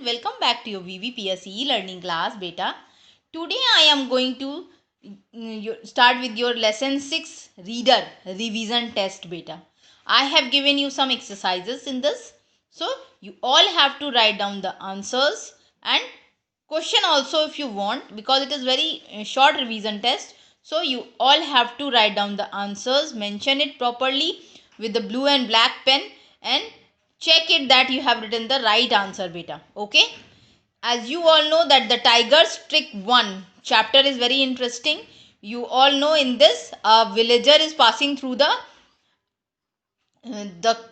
welcome back to your VVPSE learning class beta. Today I am going to start with your lesson 6 reader revision test beta. I have given you some exercises in this. So you all have to write down the answers and question also if you want, because it is very short revision test. So you all have to write down the answers, mention it properly with the blue and black pen, and check it that you have written the right answer beta. Okay, as you all know that the tiger's trick 1 chapter is very interesting. You all know in this a villager is passing through the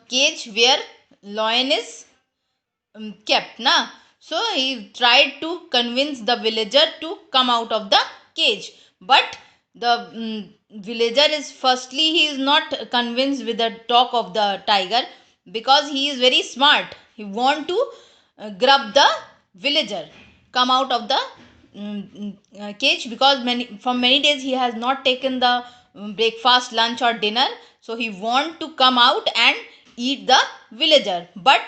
cage where lion is kept na. So he tried to convince the villager to come out of the cage, but the villager is firstly he is not convinced with the talk of the tiger, because he is very smart. He want to grab the villager come out of the cage, because from many days he has not taken the breakfast, lunch or dinner. So he want to come out and eat the villager. But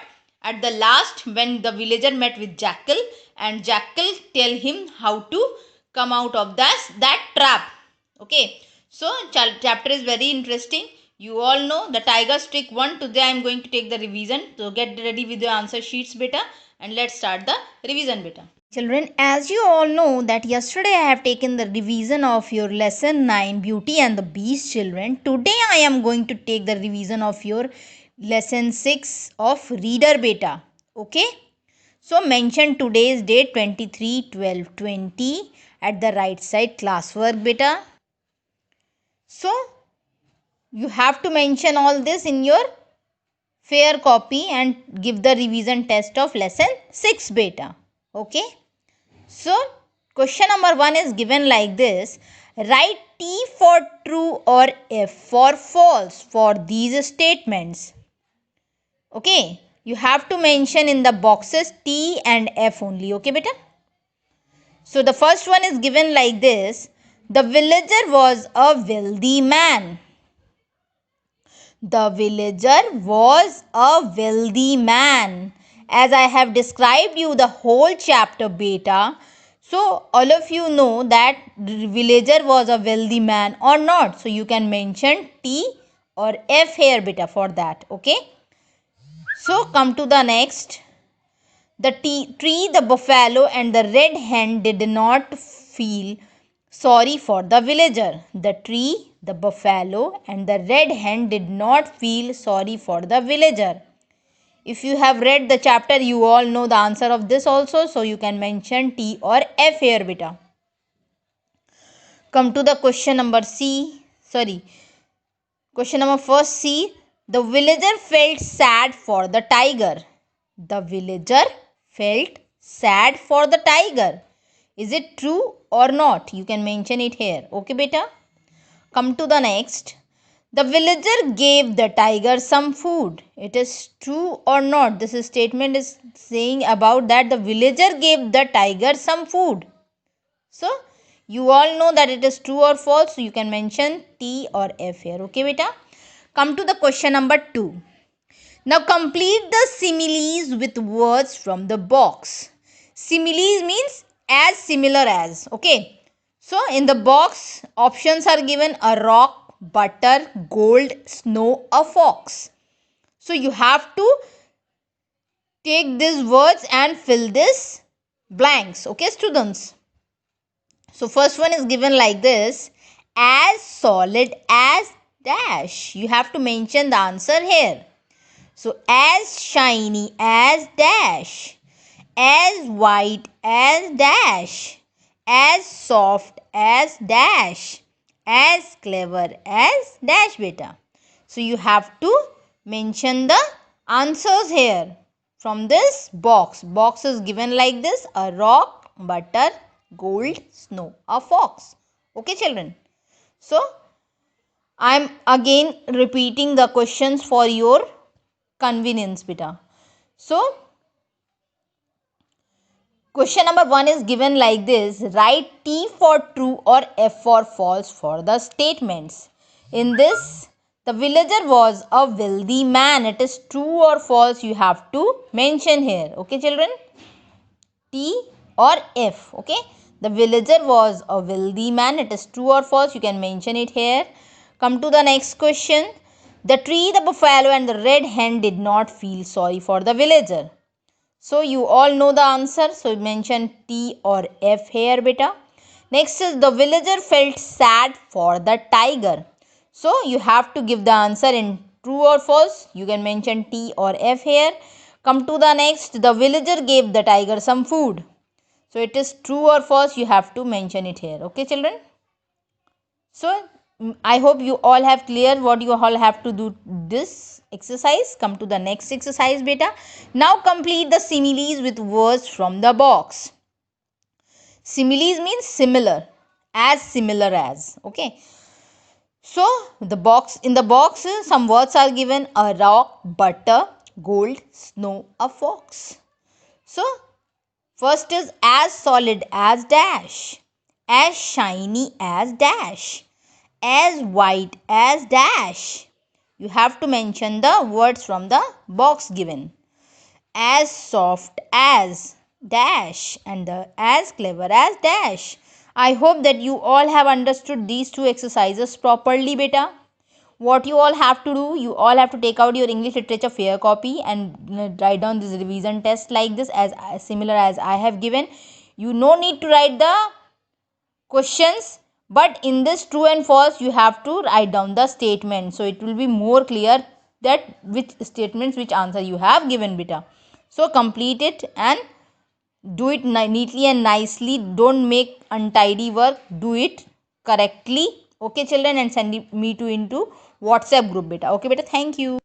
at the last, when the villager met with jackal, and jackal tell him how to come out of that trap. Okay, so chapter is very interesting. You all know the tiger's trick 1. Today I am going to take the revision. So get ready with your answer sheets beta, and let's start the revision beta. Children, as you all know that yesterday I have taken the revision of your lesson 9 Beauty and the Beast. Children, today I am going to take the revision of your lesson 6 of reader beta. Okay, so mention today's date 23/12/20 at the right side classwork beta. So you have to mention all this in your fair copy and give the revision test of lesson 6 beta. Okay, so question number 1 is given like this. Write T for true or F for false for these statements. Okay, you have to mention in the boxes T and F only. Okay beta. So the first one is given like this. The villager was a wealthy man. The villager was a wealthy man. As I have described you the whole chapter beta, so all of you know that the villager was a wealthy man or not. So you can mention T or F here beta for that. Okay. So come to the next. The tree, the buffalo and the red hen did not feel sorry for the villager. The tree, the buffalo and the red hen did not feel sorry for the villager. If you have read the chapter, you all know the answer of this also. So you can mention T or F here beta. Come to the question number C. Question number first C. The villager felt sad for the tiger. The villager felt sad for the tiger. Is it true or not? You can mention it here. Okay, beta. Come to the next. The villager gave the tiger some food. It is true or not? This statement is saying about that the villager gave the tiger some food. So, you all know that it is true or false. So, you can mention T or F here. Okay, beta. Come to the question number 2. Now complete the similes with words from the box. Similes means as similar as. Okay. So in the box options are given: a rock, butter, gold, snow, a fox. So you have to take these words and fill this blanks. Okay students. So first one is given like this. As solid as dash. You have to mention the answer here. So as shiny as dash, as white as dash, as soft as dash, as clever as dash beta. So you have to mention the answers here from this box. Box is given like this: a rock, butter, gold, snow, a fox. Okay children. So I am again repeating the questions for your convenience beta. So question number 1 is given like this. Write T for true or F for false for the statements. In this, the villager was a wealthy man. It is true or false you have to mention here. Okay children. T or F. Okay, the villager was a wealthy man. It is true or false? You can mention it here. Come to the next question. The tree, the buffalo and the red hen did not feel sorry for the villager. So you all know the answer. So mention T or F here, beta. Next is the villager felt sad for the tiger. So you have to give the answer in true or false. You can mention T or F here. Come to the next. The villager gave the tiger some food. So it is true or false. You have to mention it here. Okay, children. So I hope you all have clear what you all have to do this exercise. Come to the next exercise, beta. Now complete the similes with words from the box. Similes means similar, similar as. Okay. So in the box some words are given: a rock, butter, gold, snow, a fox. So first is as solid as dash, as shiny as dash, as white as dash. You have to mention the words from the box given. As soft as dash and the as clever as dash. I hope that you all have understood these two exercises properly, beta. What you all have to do, you all have to take out your English literature fair copy and write down this revision test like this, as similar as I have given. You no need to write the questions, but in this true and false you have to write down the statement, so it will be more clear that which statements, which answer you have given, beta. So complete it and do it neatly and nicely. Don't make untidy work, do it correctly. Okay children, and send me to into WhatsApp group, beta. Okay beta, thank you.